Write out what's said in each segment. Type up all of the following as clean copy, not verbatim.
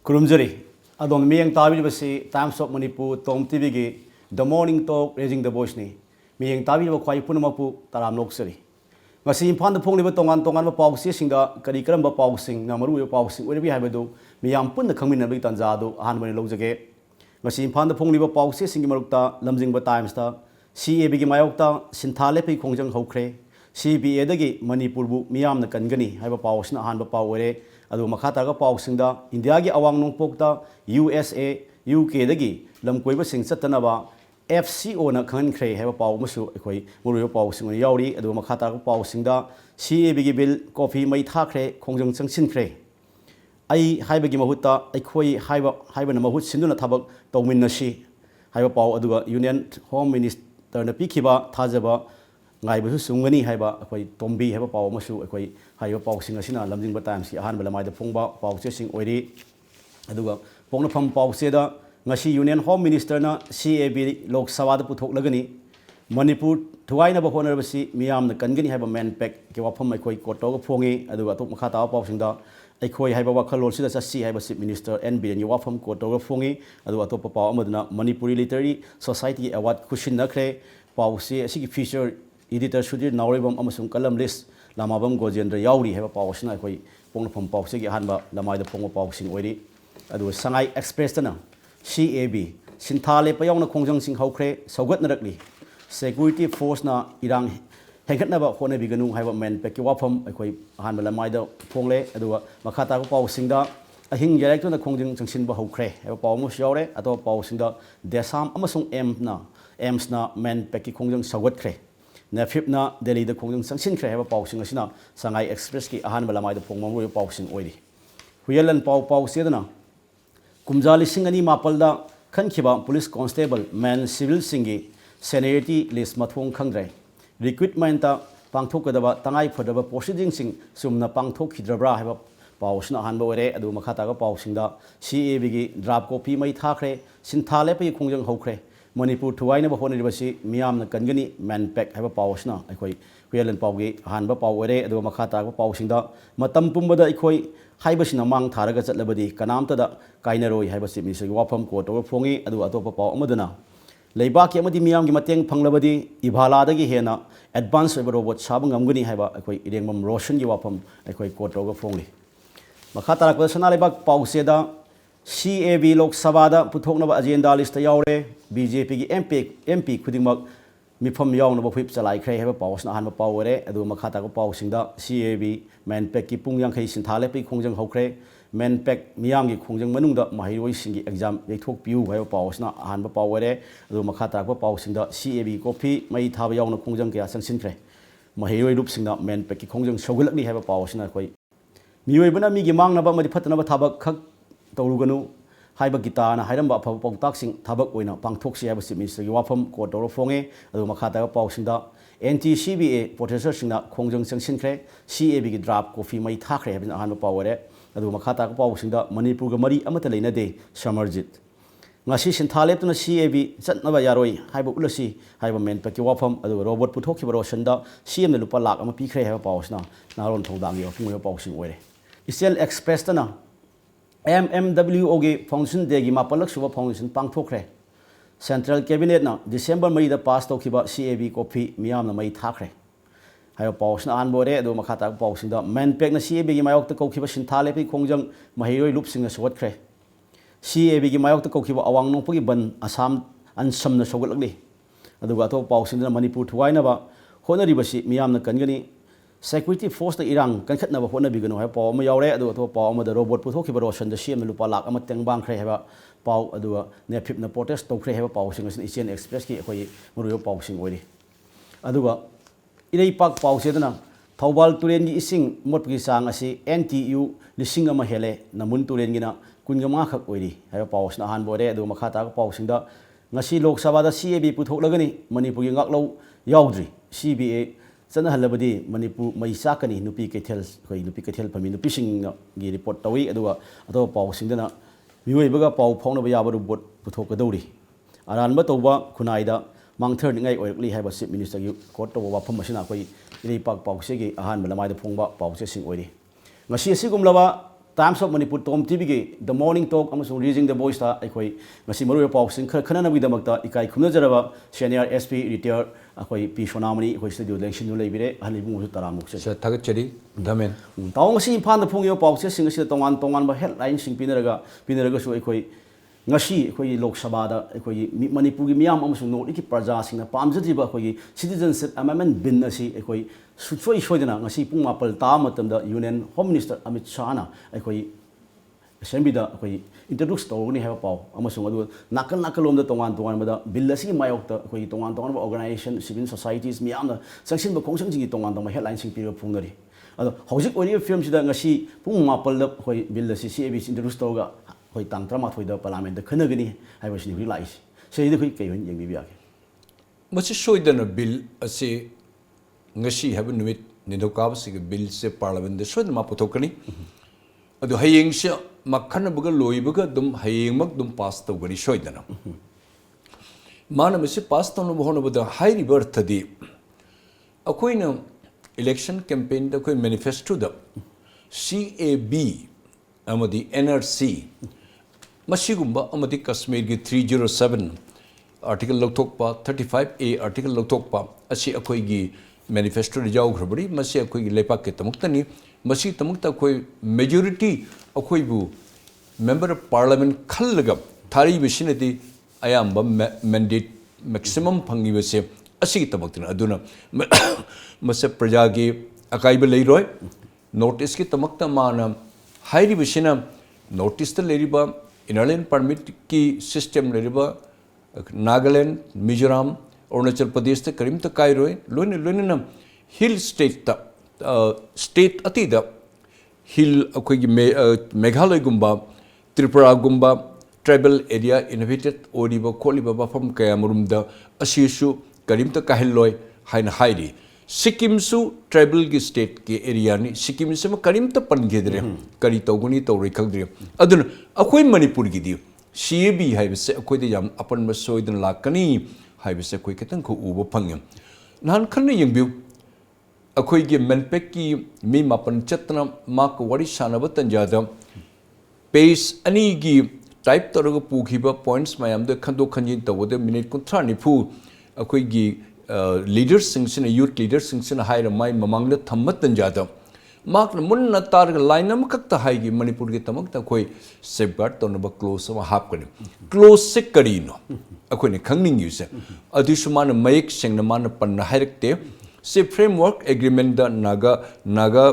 Kurumjari, adon miyang tabi basi Times of Manipur TOMTV gi The Morning Talk Raising the Voice ni miyang tabi ba kwai punamapu taram noksari. Ngasi impan da phong liba tongan ba pawsi singda kari karam ba pawsing na maru ba pawsing oibi haibadu miyam pun da khangmin na bi tanjadu ahan bani lojage. Ngasi impan da phong liba pawsi singi marukta lamjingba Times ta CAB gi mayokta sinthale pe khongjang hokre CBA dagi Manipur bu miyam na kangani haiba pawsna ahan ba pawore adu makhata ga pawsingda India gi awang nongpokta USA UK dagi lamkoiba sing chattanaba FCO na khan khre heba paw musu ekhoi muru paw sing yauri adu makhata ga paw singda CAB gi bill coffee mai tha khre khongjang changsin khre ai haiba gi mahutta ekhoi haiba na mahut sinduna thabak tawmin na si haiba paw adu Union Home Minister na pikhiba thajaba ngai bu sungani haiba ekhoi tombi heba paw musu ekhoi haiba paw sing asina lamjingba Times ki ahan bala mai da phongba paw che sing oiri adu pongna pham paw se da ngasi Union Home Minister na CAB Lok Sabha da puthok lagani Manipur thuaina ba honar basi miyam na kangani haiba man pack ke wafam ekhoi koto ga phongi adu atok makha ta paw sing da ekhoi haiba wakhalol sida chasi haiba Chief Minister NB ni wafam koto ga phongi adu atop paw amadna Manipuri Literary Society Award kushin na khre paw se asigi feature editor Sudhir Nauribam amasung kalam list lamabam Gojendra yauri haiba paw sina ekhoi pongna pham paw se gi hanba lamai da phongwa paw sing oiri adu Sangai Express ta na CAB sinthale payawna khongjang sing hokre saugat narakli security force na irang hengkhatna ba khone biganu haiba men peki wafam ekhoi hanba lamai da phongle adu makhata ko paw singda ahing direct na khongjang changsin ba hokre haiba paw mu yaure ato paw singda desam amasung ems na men peki khongjang saugat khre nafip na Delhi da khongjang changsin khre haiba paw sing asina Sangai Express ki ahan ba lamai da phongma mu paw sing oiri huyalan paw sedana kumjali singani mapalda khankiba police constable man civil singi seniority list mathong khangdrai recruitment ta pangthokadaba tangai phadaba proceeding sing sumna pangthokhidra haiba pawsna hanba ore adu makhata ga pawsingda CAB gi draft copy mai thakre sinthale pe khongjang hokre Manipur thuaina ba honari basi miyam na kangani man pack haiba pawsna ekhoi huyalan pawgi hanba paw ore adu makhata ga pawsingda matam pumbada ekhoi haibasina mang tharaga chatlabadi kanamta da kainaroi haibasi misagi wafam ko to phongi adu atopa paw amaduna leibaki amadi miyam gi mateng phanglabadi ibhala dagi hena advance robot sabang ngamgani haiba ekhoi irengmam roshan gi wafam ekhoi ko to phongi makhata ra sana lebak paw seda CAB Lok Sabha da puthoknaba agenda list yaure BJP gi MP khudingmak mifam yaung na phip chalai khre heba pawsna han paw ore adu makhata ko paw singda CAB man pack ki pungyang khai sinthale pe khongjang hokre man pack miyam gi khongjang manungda mahiroi singi exam yekthok piu heba pawsna han paw ore adu makhata ko paw singda CAB copy mai thaba yaung na khongjang kya sangsin khre mahiroi rup singda man pack ki khongjang sogulakni heba pawsna khoi mioi bana mi gi mangna ba madi phatna ba thaba khak tawruganu haiba gitana hairamba afaba pautak sing thabak oina pangthoksi haiba Chief Minister gi wafam ko toro phonge adu makhata ga paw singda NT-CBA professor singna khongjang changsin khre CAB gi draft coffee mai thakre haiba ahan paw ore adu makhata ga paw singda Manipur ga mari amata leina de Samarjit ngasi sinthale tuna CAB chatnaba yaroi haiba ulasi haiba men paki wafam adu robot puthokhi baro sanda CM na lupa lakh ama pikre haiba pawsna naron thodang yo phungyo paw sing oire Eastern Express tana MMWO gi function de gi mapalak suba function pangthokre Central Cabinet na December mai da pass tokhiba CAB copy miyam na mai thakre hayo pawsna an bore adu makhata pawsing da man pack na CAB gi mayok ta kokhiba sinthale pe khongjang mahiroi lup sing na sawat khre CAB gi mayok ta kokhiba awang nong pagi ban Assam an samna sogalakli adu ga to pawsing da Manipur thuaina ba honari basi miyam na kangani security force na irang kankhatna ba hona bigano ha paw ma yaure adu to paw ma da robot puthoki ba roshan da CM lupa lak ama tengbang khre heba paw adu ne phip na protest to khre heba paw sing Asian Express ki khoi muru paw sing ori adu ga irei pak paw se dana Thobal turen gi ising mot gi sang asi NTU lising ama hele namun turen gi na kungama khak ori heba paw sna han bore adu makhata ka paw sing da ngasi Lok Sabha da CAB puthok lagani Manipur gi ngaklo yaudri CBA sana halabadi Manipur mai sakani nupi kethel khoi nupi kethel phami nupi sing gi report tawi aduwa ato paw singdana mioi baga paw phongna ba yabaru bot puthok kadori aran ba tawba khunaida mangthar ningai oirkli haiba Chief Minister gi court to wa pham asina khoi iri pak paw se gi ahan malamai da phongba paw se sing oiri ngasi asigum lawa Times of Manipur TOMTV gi The Morning Talk amasung Raising the Voice ta aikoi ngasi maru paw sing khana nabi damakta ikai khumna jaraba senior SP retired akoi P Sonamani akoi studio election leibire halibung su taramuk se thagat chari dhamen taw ngasi imphal da phung yo paw se sing si tongan ba headline sing pinaraga su aikoi ngasi akoi Lok Sabha da akoi Manipur gi miyam amasung no iki praja sing na pamjadiba akoi citizenship amendment bill asi akoi suchoi soidana ngasi pung mapal ta matam da Union Home Minister Amit Shah na akoi assembly da akoi introduce tawni ha paw amasung adu nakal lom da tongan bada bill asi mayok ta akoi tongan organization civil societies miyam da sanction ba khongsang ji tongan headline sing pira phungnari ado hojik ori film sida ngasi pung mapal da akoi bill asi CAB introduce tawga akoi tang 13 da parliament da khanagani haibasi ni lai sei da koi kai hon yengbi biya masi soidana bill asi ngasi have numit nidokab sig bill se parliament de soid ma potokani adu hayeng se makhana buga loibuga dum hayeng mak dum pass tawgani soidana mana masi pass tawno bohona buda high rebirth di akoina election campaign da koi manifesto da CAB amadi NRC masigumba amadi Kashmir gi 307 article lokthokpa 35A article lokthokpa asi akoi gi manifesto ri jaw kharbari masi akoi gi lepak ke tamuktani masi tamukta koi majority akoi bu member of parliament khallaga thari bisinati ayamba mandate maximum phangi bese asi gi tamuktana aduna masa praja gi akai ba leiroi notice ki tamakta mana hairi bisina notice ta leriba inland permit ki system leriba Nagaland Mizoram Arunachal Pradesh ta karim ta kairoi loina hill state ta state atida hill akoi gi Meghalaya gumba Tripura gumba tribal area inhabited oriba kholiba bafam kayamurum da asisu karim ta kahilloi haina hairi Sikkim su tribal gi state ki area ni Sikkim se ma karim ta pangedre kari tawguni tawri khagdre aduna akoi Manipur gi di CAB haibase akoi de yam apan ma soidan lakani haibase akoi ketang ko uba phangem nan khanna yengbiu akoi gi manpek ki mi mapan chatna ma ko wari sanaba tanjada page ani gi type toroga pukhiba points mayam de khando khanjin tawode minute kunthra ni phu akoi gi leaders sing youth leaders sing haira mai mamang da thammat tanjada mak munna tar line am kakta haigi Manipur ge tamak ta koi safeguard to no close ma hap kani close se kari no akoi ne khangning use adisumana mayek sengna man pan hairekte se framework agreement da naga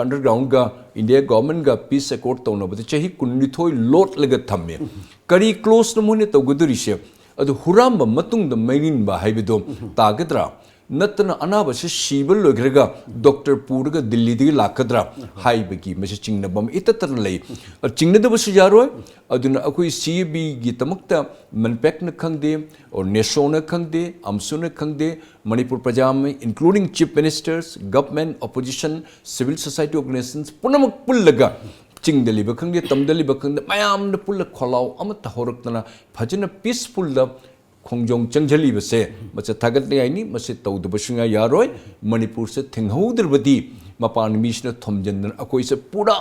underground ga India government ga peace accord to no but chahi kunni thoi lot lega thamme kari close no mone to guduri se adu huramba matung da mainin ba haibido tagadra natna anaba se shibal lograga doctor purga Delhi di lakadra haibagi mase chingna bam itatar lei chingna da bus yaroi aduna akoi CAB gi tamakta manpek na khangde or neso na khangde amsu na khangde Manipur prajam including chief ministers government opposition civil society organizations punamak pullaga chingdali bakhangde tamdali bakhangde mayam na pulla kholau amata horakna phajina peaceful da khongjong changjali base macha thagat le aini mase tawdu basunga yaroi Manipur se thinghoudrbadi mapan mishna thomjandan akoi se pura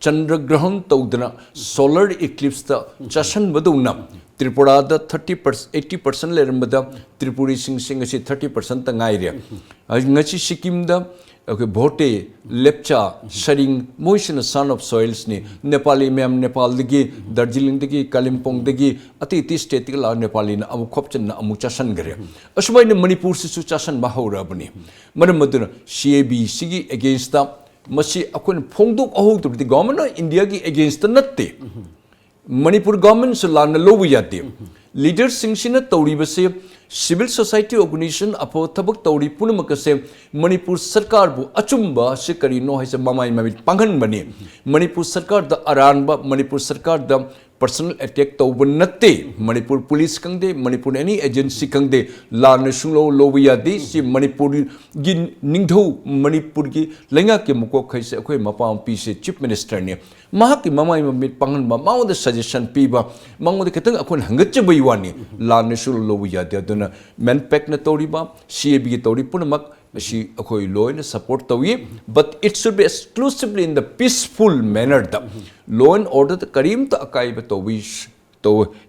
chandra grahan tawdana solar eclipse ta chashan baduna Tripura da 80% lerambada Tripuri sing asi 30% ta ngaire ngachi Sikkim da okay bhote lepcha sharing motion son of soils ni Nepali mem Nepal dagi Darjeeling dagi Kalimpong dagi ati state la Nepali na amu khopchen na amu chasan gare asmai ne Manipur su chasan ba haura bani maduna CAB sigi against the masi akon phongduk ahu to the government India gi against natte Manipur government su la na lobu yate leaders singsina tawri base civil society organization apo thabak tawri punamakase Manipur sarkar bu achumba se kari no haise mamai mamit panghan bani Manipur sarkar da aranba Manipur sarkar da personal attack tawba natte Manipur police kangde Manipur any agency kangde la na sunglo lobiya di si Manipur gi ningtho Manipur gi lenga ke muko khaise akoi mapam pi se chief minister ne mahaki mamai mamit panghan ba maung da suggestion pi ba maung da ketang akon hangatche baiwani la na sunglo lobiya de aduna manpack na tawri ba CAB gi tawri punamak ꯑꯁꯤ ꯑꯩꯈꯣꯏ ꯂꯣꯏꯅ support ꯇꯧꯏ but it should be exclusively in the peaceful manner da law and order da karimta akaiba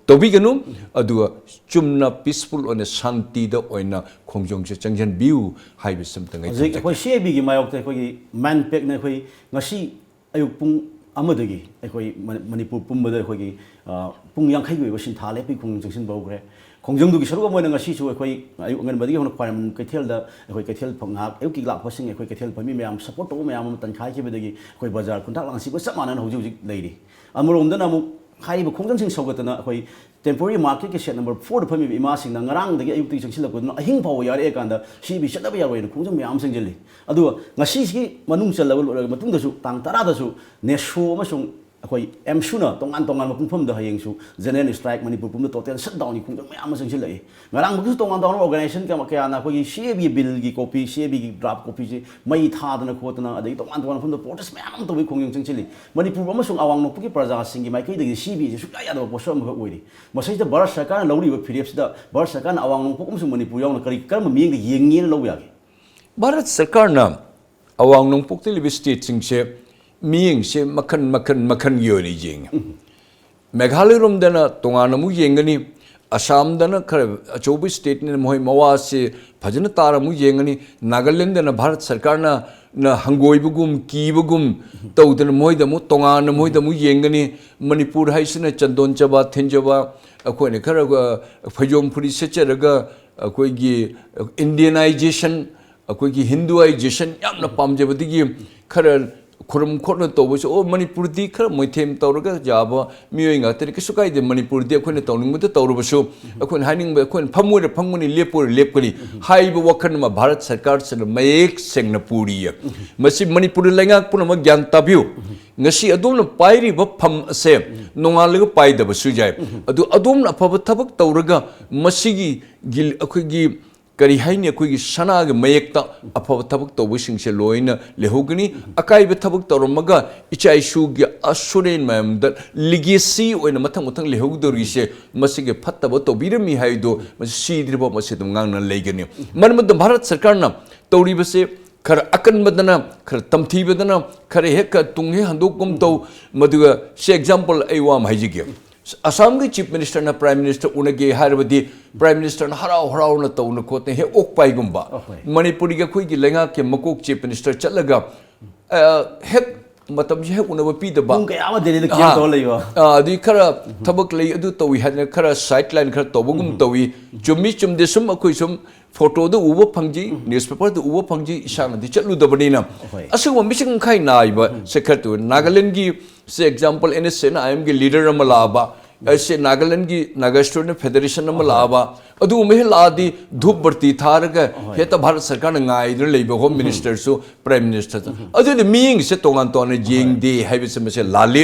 tawbiganu aduga chumna peaceful on shanti da oina khongjong se changjan biu haibe samtang ai ꯑꯩꯈꯣꯏ CAB ꯒꯤ ꯃꯥꯌꯣꯛꯇ ꯑꯩꯈꯣꯏꯒꯤ main ꯄꯦꯛꯅ ꯑꯩꯈꯣꯏ ꯉꯁꯤ ꯑꯌꯨꯛ ꯄꯨꯡ ꯑꯃꯗꯒꯤ ꯑꯩꯈꯣꯏ ꯃꯅꯤꯄꯨꯔ ꯄꯨꯝꯕꯗ ꯑꯩꯈꯣꯏꯒꯤ ꯄꯨꯡ 50ꯒꯤ ꯑꯣꯏꯕ ꯁꯤꯟꯊꯥ ꯂꯦꯞꯄꯤ ꯈꯣꯡꯖꯪ ꯆꯪꯁꯤꯟꯕ ꯍꯧꯈ꯭ꯔꯦ ꯈꯣꯡꯖꯪꯗꯨꯒꯤ ꯁꯔꯨꯛ ꯑꯃ ꯑꯣꯏꯅ ꯉꯁꯤꯁꯨ ꯑꯩꯈꯣꯏ ꯑꯌꯨꯛ ꯑꯉꯟꯕꯗꯒꯤ ꯍꯧꯅ ꯈ꯭ꯋꯥꯏꯔꯝ ꯀꯩꯊꯦꯜꯗ ꯑꯩꯈꯣꯏ ꯀꯩꯊꯦꯜ ꯉꯥꯏꯍꯥꯛ ꯑꯌꯨꯛꯀꯤ ꯂꯥꯛꯄꯁꯤꯡ ꯑꯩꯈꯣꯏ ꯀꯩꯊꯦꯜ ꯐꯝꯃꯤ ꯃꯌꯥꯝ ꯁꯄꯣꯔꯠ ꯇꯧꯕ ꯃꯌꯥꯝ ꯑꯃ ꯇꯟꯈꯥꯏꯈꯤꯕꯗꯒꯤ ꯑꯩꯈꯣꯏ ꯕꯖꯥꯔ ꯈꯨꯟꯇꯥꯛ ꯂꯥꯡꯁꯤꯕ ꯆꯞ ꯃꯥꯟꯅꯅ ꯍꯧꯖꯤꯛ ꯍꯧꯖꯤꯛ ꯂꯩꯔꯤ ꯑꯃꯔꯣꯝꯗꯅ ꯑꯃꯨꯛ ꯍꯥꯏꯔꯤꯕ ꯈꯣꯡꯖꯪꯁꯤꯡ ꯁꯧꯒꯠꯇꯅ ꯑꯩꯈꯣꯏ ꯇꯦꯝꯄꯣꯔꯔꯤ ꯃꯥꯔꯀꯦꯠꯀꯤ ꯁꯦꯠ ꯅꯝꯕꯔ 4ꯗ ꯐꯝꯃꯤꯕ ꯏꯃꯥꯁꯤꯡꯅ ꯉꯔꯥꯡꯗꯒꯤ ꯑꯌꯨꯛꯇꯒꯤ ꯆꯪꯁꯤꯜꯂꯛꯄꯗꯨꯅ ꯑꯍꯤꯡ ꯐꯥꯎꯕ ꯌꯥꯔꯛꯑꯀꯥꯟꯗ ꯁꯤꯕꯤ ꯆꯠꯅꯕ ꯌꯥꯔꯣꯏꯅ ꯈꯣꯡꯖꯪ ꯃꯌꯥꯝ ꯆꯪꯁꯤꯜꯂꯤ ꯑꯗꯨꯒ ꯉꯁꯤꯁꯤꯒꯤ ꯃꯅꯨꯡ ꯆꯜꯂꯕ ꯂꯣꯏꯔꯕ ꯃꯇꯨꯡꯗꯁꯨ ꯇꯥꯡ 10ꯗꯁꯨ ꯅꯦꯁꯣ ꯑꯃꯁꯨꯡ ꯑꯩꯈꯣꯏ ꯑꯦꯝꯁꯨꯅ ꯇꯣꯉꯥꯟ ꯇꯣꯉꯥꯟꯕ ꯄꯨꯡꯐꯝꯗ ꯍꯌꯦꯡꯁꯨ ꯖꯦꯅꯔꯦꯜ ꯁ꯭ꯇ꯭ꯔꯥꯏꯛ ꯃꯅꯤꯄꯨꯔ ꯄꯨꯝꯕ ꯇꯣꯇꯦꯜ ꯁꯠ ꯗꯥꯎꯟꯒꯤ ꯈꯣꯡꯖꯪ ꯃꯌꯥꯝ ꯑꯃ ꯆꯪꯁꯤꯜꯂꯛꯏ ꯉꯔꯥꯡꯃꯛꯁꯨ ꯇꯣꯉꯥꯟ ꯇꯣꯉꯥꯟꯕ ꯑꯣꯔꯒꯅꯥꯏꯖꯦꯁꯟ ꯀꯌꯥꯅ ꯑꯩꯈꯣꯏꯒꯤ CAB ꯕꯤꯜꯒꯤ ꯀꯣꯄꯤ CAB ꯒꯤ ꯗ꯭ꯔꯥꯐ ꯀꯣꯄꯤꯁꯦ ꯃꯩ ꯊꯥꯗꯅ ꯈꯣꯠꯇꯅ ꯑꯗꯒꯤ ꯇꯣꯉꯥꯟ ꯇꯣꯉꯥꯟꯕ ꯃꯐꯝꯗ ꯄ꯭ꯔꯣꯇꯦꯁ ꯃꯌꯥꯝ ꯑꯃ ꯇꯧꯕꯒꯤ ꯈꯣꯡꯖꯪ ꯆꯪꯁꯤꯜꯂꯤ ꯃꯅꯤꯄꯨꯔ ꯑꯃꯁꯨꯡ ꯑꯋꯥꯡ ꯅꯣꯡꯄꯣꯛꯀꯤ ꯄ꯭ꯔꯖꯥꯁꯤꯡꯒꯤ ꯃꯥꯏꯀꯩꯗꯒꯤ CAB ꯁꯨꯛꯌꯥ ꯌꯥꯗꯕ ꯄꯣꯠꯁꯛ ꯑꯃꯈꯛ ꯑꯣꯏꯔꯤ ꯃꯁꯤꯗ ꯚꯥꯔꯠ ꯁꯔꯀꯥꯔꯅ ꯂꯧꯔꯤꯕ ꯐꯤꯔꯦꯞꯁꯤꯗ ꯚꯥꯔꯠ ꯁꯔꯀꯥꯔꯅ ꯑꯋꯥꯡ ꯅꯣꯡꯄꯣꯛ ꯑꯃꯁꯨꯡ ꯃꯅꯤꯄꯨꯔ ꯌꯥꯎꯅ ꯀꯔꯝꯕ ꯃꯤꯠꯌꯦꯡꯗ ꯌꯦꯡꯉꯦꯅ ꯂꯧꯕ ꯌꯥꯒꯦ ꯚꯥꯔꯠ ꯁꯔꯀꯥꯔꯅ ꯑꯋꯥꯡ ꯅꯣꯡꯄꯣꯛꯇ ꯂꯩꯕ ꯁ꯭ꯇꯦꯠꯁꯤꯡꯁꯦ ꯃꯤꯠꯌꯦꯡꯁꯦ ꯃꯈꯟꯒꯤ ꯑꯣꯏꯅ ꯌꯦꯡꯉꯤ ꯃꯦꯘꯥꯂय ꯔꯣꯝꯗꯅ ꯇꯣꯉꯥꯟꯅ ꯑꯃꯨꯛ ꯌꯦꯡꯒꯅꯤ ꯑꯁꯥꯝꯗꯅ ꯈꯔ ꯑꯆꯧꯕ ꯁ꯭ꯇꯦꯠꯅꯤꯅ ꯃꯣꯏ ꯃꯋꯥꯁꯦ ꯐꯖꯅ ꯇꯥꯔ ꯑꯃꯨꯛ ꯌꯦꯡꯒꯅꯤ ꯅꯥꯒꯥꯂꯦꯟꯗꯅ ꯚꯥꯔꯠ ꯁꯔꯀꯥꯔꯅ ꯍꯪꯒꯣꯏꯕꯒꯨꯝ ꯀꯤꯕꯒꯨꯝ ꯇꯧꯗꯅ ꯃꯣꯏꯗ ꯑꯃꯨꯛ ꯇꯣꯉꯥꯟꯅ ꯃꯣꯏꯗ ꯑꯃꯨꯛ ꯌꯦꯡꯒꯅꯤ ꯃꯅꯤꯄꯨꯔ ꯍꯥꯏꯁꯤꯅ ꯆꯟꯗꯣꯟ ꯆꯕꯥ ꯊꯤꯟꯖꯕ ꯑꯩꯈꯣꯏꯅ ꯈꯔ ꯐꯩꯖꯣꯝ ꯐꯨꯔꯤ ꯁꯦꯠꯆꯔꯒ ꯑꯩꯈꯣꯏꯒꯤ ꯏꯟꯗꯤꯌꯟꯅꯥꯏꯖꯦꯁꯟ ꯑꯩꯈꯣꯏꯒꯤ ꯍꯤꯟꯗꯨꯑꯥꯏꯖꯦꯁꯟ ꯌꯥꯝꯅ ꯄꯥꯝꯖꯕꯗꯒꯤ ꯈꯔ खुरम खोटना तौबसु ओ मणिपुरदी खर मोइथेम तौरगा जाबा मियोय ngakte किसु कायदे मणिपुरदी अखोने तौनिंगबद तौरबसु अखोने हानिंग अखोने फमोरे फंगमनि लेपकनि हाइब वखन मा भारत सरकार सन मयेक सेंगना पुरिय मसि मणिपुर लैंगाक पुनम ज्ञान ताबियु ngasi adomna pairiba pham ase nongalega paidabsu jai adu adomna afaba thabak tौरगा मसिगी Gill अखोगी करी हाइने अखोगी सनागे मयेक्ता अफब थबक तौबसिंगसे लोइना लेहोगनी अकाइबे थबक तौरमगा इचाइसुगी असुरेन मयमदा लिगेसी ओइना मथंग मथंग लेहोगदोरिसे मसिगे फत्तब तौबिरमी हाइदो सीद्रिबो मसिदम ngang लेगनी मनमद भारत सरकारना तौरिबसे खर अकनबदना खर तमथीबदना खर हेक तुंगे हंदोकम तौ मदुगा से एग्जांपल ऐवाम हाइजिगे असम के चीफ मिनिस्टर ना प्राइम मिनिस्टर उनगे हारबदी प्राइम मिनिस्टर ना हराव हराव ना तौन कोते हे ओकपाइगुंबा मणिपुरी के खुई की लेंगा के मकोक चीफ मिनिस्टर चलगा हेक मतम जे हेक उनब पीदबा पुंग कया दिल्ली द केयर तो लेबा अदि खरा थबक लई अदु तौई हन खरा साइड लाइन खरा तौबगुम तौई चुम्मी चुमदे सुम अखोई सुम फोटो द उबो फंगजी न्यूज़पेपर द उबो फंगजी इसांग दि चलु दबनीना असुव मिसिंग खाइ नाइबा सेक्रेटरी नागालैंड की से एग्जांपल एनएसएन आईएम के लीडर अम लाबा ऐसे नागालैंड की नागा स्टूडेंट फेडरेशन अम लाबा अदु मे लादी धूप बर्ती थारगा हेता भारत सरकार न गाइदर लेबो होम मिनिस्टर सु प्राइम मिनिस्टर अदु द मीइंग से तोंगान तोने जेंग दे हाइबे से लाले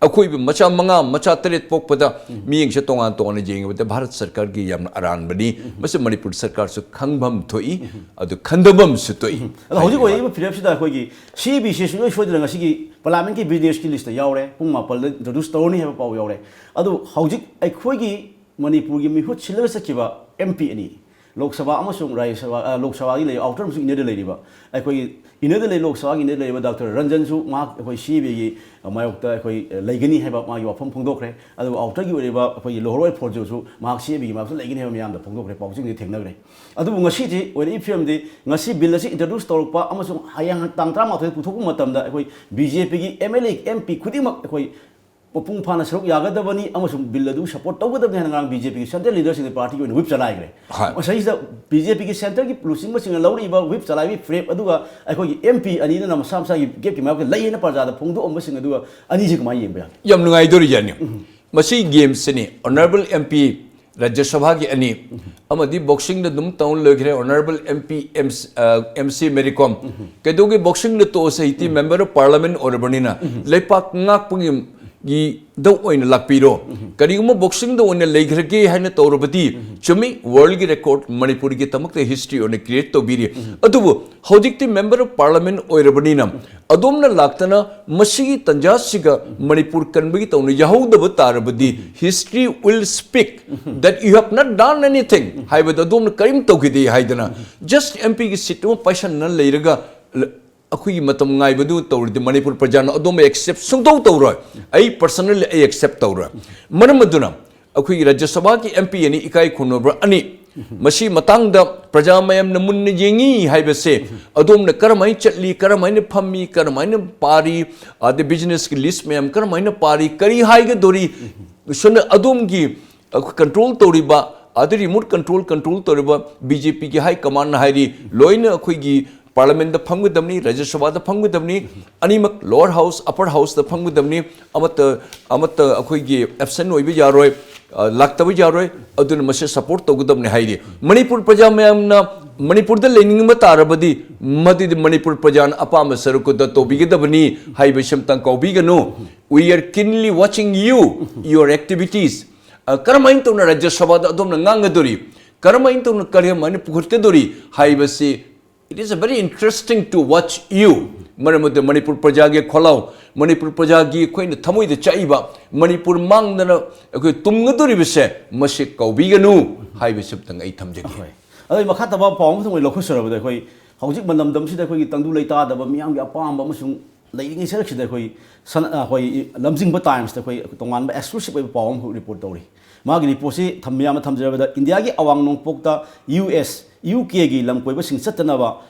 अखोई मचा मंगा मचा तरेत पोकपदा मीइंग से तोंगान तोने जेंग बते भारत सरकार की याम अरान बनी मसे मणिपुर सरकार सु खंगभम थोई अदु खंदबम सु तोई हौजी कोई फिरेपसिदा अखोई CBC सुनो सोइदना ngasi पार्लियामेंट की बिजनेस की लिस्ट यावरे पुंग मापल इंट्रोड्यूस तौरनी है पाव यावरे अदु हौजी अखोई मणिपुर की मिहुत सिलग सकिबा MP ani लोक सभा अमसुंग राज्य सभा लोक सभा की ले आउटर मसुंग इनर लेरिबा अखोई इनर ले लोक सभा की इनर लेरिबा डॉक्टर रंजन सु मा अखोई CB की मायोक्ता अखोई लेगनी है मा वाफम फोंदोखरे अदु आउटर की ओरेबा अखोई लोहरोय फोरजो सु मा CB की मासु लेगनी है मयाम द फोंदोखरे पाउसिंग थेंगनगरे अदु ngasi ji ओरे इफियम दि ngasi बिल असि इंट्रोड्यूस तौरपा अमसुंग हायांग तांग 38 पुथोकु मतमदा अखोई BJP की MLA MP खुदिमक अखोई पुंग फाना सरुक यागदबनी अमसुंग बिल अदु सपोर्ट तौगदबनि हन ngang BJP की सेंट्रल लीडर्स इन पार्टी को व्हिप चलाइग्रे मसैदा BJP की सेंटर की लुसिंग मसिंग लौरिबा व्हिप चलाइबि फ्रेप अदुगा अखोई MP अनि न मसामसा की गेप की मायक लैयना प्रजादा फोंदो अमसिंग अदुगा अनि जे कमाय येंबा यम नुगाइदोरि यानि मसी गेम सेनि ऑनरेबल MP राज्य सभा की अनि अमदी बॉक्सिंग द दुम टाउन लग्रे ऑनरेबल MP MC मेरीकॉम केदोगे बॉक्सिंग द तो सहिति मेंबर ऑफ पार्लियामेंट और बनिना लेपाक ngak pungi gi do oina lakpiro kariguma boxing do oina leigrage haina tawrabadi chumi world gi record Manipur gi tamakte history on create to biri adubu hojikti member of parliament oirabanina adomna laktana masigi tanjasiga Manipur kanbagi tawna yahudaba tarabadi history will speak that you have not done anything haibada adomna karim tawgidi haidana just MP gi seat mo paisa na leiraga अखुई मतम ngai badu tawrdi Manipur prajana adom accept sungtau tawra ai personally I accept tawra manam aduna अखुई Rajya Sabha ki MP ani ikai khunobra ani masi matang da praja mayam na munna yengi haibase adom na karamai chatli karamai na phammi karamai na pari ade business ki list mayam karamai na pari kari haiga dori sun adom gi control tawriba ade remote control tawriba BJP ki high command na hairi loina अखुई gi Parliament the Pangudamni, Rajya Sabha the Pangudamni, Animak lower house, upper house the Pangudamni, Amata Akwigi, absent Obi Yaroi, Laktavi Yaroi, Adun Masha support to Gudamni Haidi. Manipur Pajamayamna, Manipur the Lening Matarabadi, Madi the Manipur Pajan, Apama Saruko, the Tobigadabani, Haibisham Tankobigano. We are keenly watching you, your activities. Karamainto Rajya Sabha, Adom Nangaduri, Karamainto Karia Manipurteduri, Haibasi. It is a very interesting to watch you. Maramude Manipur Prajagi Kolau, Manipur Prajagi Queen Tamui the Chaiba, Manipur Mangana, Tungaduri Vise, Mashik Kaubiganu, High Bishop Tang Aitamjaki. I Makata Pong with Locus of the way, Hojik Mandam Dam Sida Tandu Lata, the Bamiang Apam, Bamusum, leading in selection the way, Lamjingba times the way Tongan exclusive with Pong who report Tori. Magni Posi, Tamiama Tamja, Indiagi Awang Nong Pokta, US. UK gi lam koi ba sing satnaba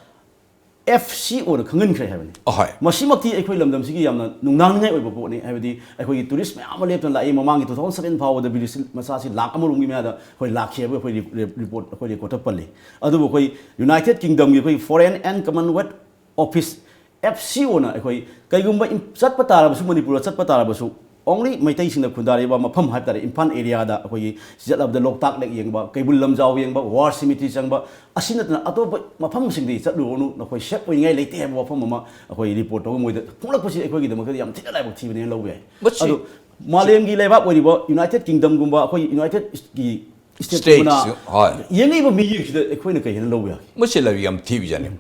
FCO da khangan khre habani ahai masimati ekhoi lamdam sigi yamna nungnang ngai oiba po ni habadi ekhoi tourist me am leptan la e mamangi 2007 phaw da bilis masasi lak amurung gi me da khoi lak khebe khoi report khoi record palle adu khoi United Kingdom gi khoi Foreign and Commonwealth Office FCO na ekhoi kaigumba chat patara basu Manipur chat patara basu only Maitai sing the Kundari Mapam Hyper Impan area that we set up the Loktak like Yangba, Kabul Lamzao Yangba, War Cemetery Sangba, Asinat Ato Mapam sing the Sadu, no ship when I late have from Mama, a report with the Pulapusi equity, the Makadiam Tilabu TV in low way. But Malayam Gileva, United Kingdom Gumba, United States, Yangi me the equity in low way. Mushelaviam TV Janim.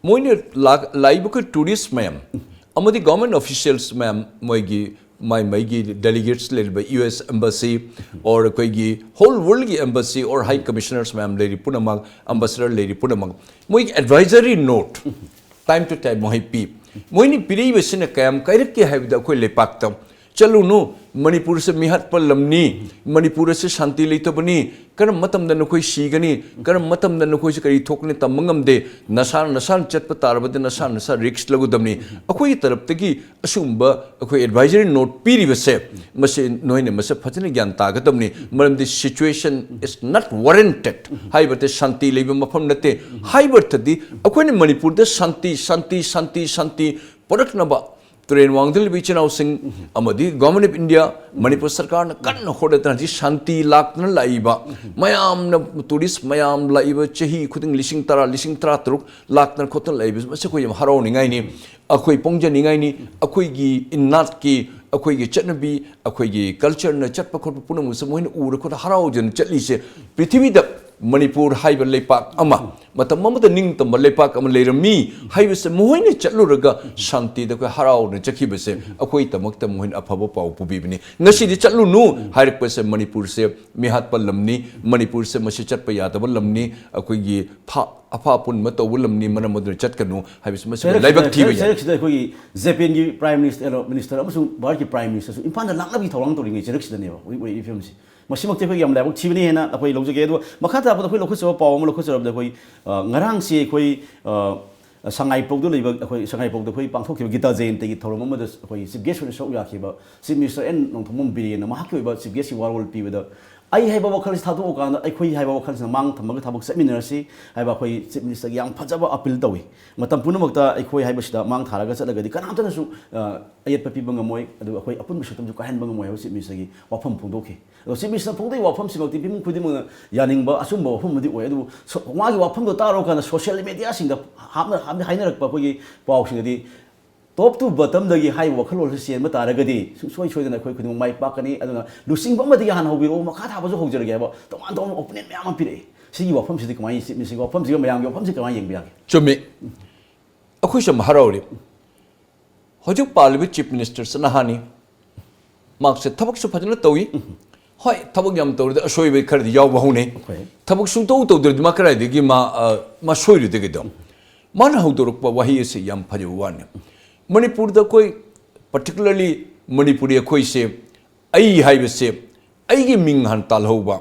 Moiner Laibuka tourist ma'am. Among the government officials, ma'am, Moigi. My delegates led by US Embassy or Koigi whole world embassy or high commissioners ma'am lady Punamag ambassador lady Punamag moi advisory note time to time moi pi moi ni piri besina kam kairak ke have da koi lepaktam chalu no Manipur se mihat pal lamni Manipur se shanti leitabani karam matam da koi sigani karam matam da koi se kari thokne tamangam de nasan chatpa tarbade nasan risk lagudamni akoi tarap tagi asumba akoi advisory note piri bese mase noine mase phajane gyan tagadamni maram the situation is not warranted haibate shanti leiba mafam nate haibarthadi akoi ni Manipur de shanti paraknaba Train Wangdil Vichin Housing, Amadi, Government of India, Manipur Sarkar, Kan Hodatan, Shanti, Lakna Laiba, Mayam tourist, Mayam Laiba, Chehi, Kuting Lishing Tra Truk, Lakna Kotan Labis, Masakoyam Haroningaini, Akoi Pongja Ningaini, Akoigi in Natki, Akoigi Chetnabi, Akoigi culture, and Chatpakopunum, Samoin Urakota Haraujan, Chetlise, Pritivida. Manipur Hyber Lepak Ama, but the moment the Ningtam Lepak Am later me, Hybis Moine Chatluraga, Shanti, the Harao, and Chakibase, Akwita Moktam when Apabo Pubibini. Nashi the Chatlu no, Hypes Manipur se, Mihat Palamni, Manipur se Mashichat Payata Lamni, Akwigi, Apapun Mato Willamni, Manamudra Chatkanu, Hybis Labak TV. Zeppin Prime Minister, Barki Prime Minister, in Panda Lanabi Toronto in each election. We films. Masimak yam level TV na akoy logike makata akoy lokuso pawm lokuso of the koy ngarang si koy sangai pok do leba akoy sangai pok do koy pangthok ki gita jain te ki thorom ma akoy sip guest so ya ki ba sip minister en nong thomom bi na ma ki ba sip guest warol pi da ai hai ba wakal thatu o kan ai khoi hai ba wakal mang thamag thabuk seminar si hai ba khoi chief minister yang phajaba appeal tawi matam punamakta ai khoi hai ba sida mang tharaga chalaga di kanam tana su ayat papi banga moi adu khoi apun bi satam ju ka han banga moi chief minister gi wafam phungdokhi ado chief minister phungdei wafam simakti bim khudi mo yaning ba asum ba wafam di oi adu ma gi wafam do taro kana social media sing da hamna hainarak pa khoi paw sing di top to bottom dagi hai wakhalo sian ma taragadi soi dana khoi khudung mai pakani aduna lusing ba madi han hobiro makha tha ba jo hojrage ba toman tom opponent myam pire sigi wafam sidi kamai chief sigi wafam sigi mayam wafam sigi kamai yeng biage chumi akhoi sam harawri hojuk parliament chief minister sanahani mak se thabak su phajna tawi hoi thabak yam tawri da asoi be khar di yaw ba hune thabak sung to de ma krai de gi ma soi ru de gi do man hodoruk ba wahi se yam phaju wan Manipur da koi particularly Manipuri koi se ai haibe se ai gi ming han tal hoba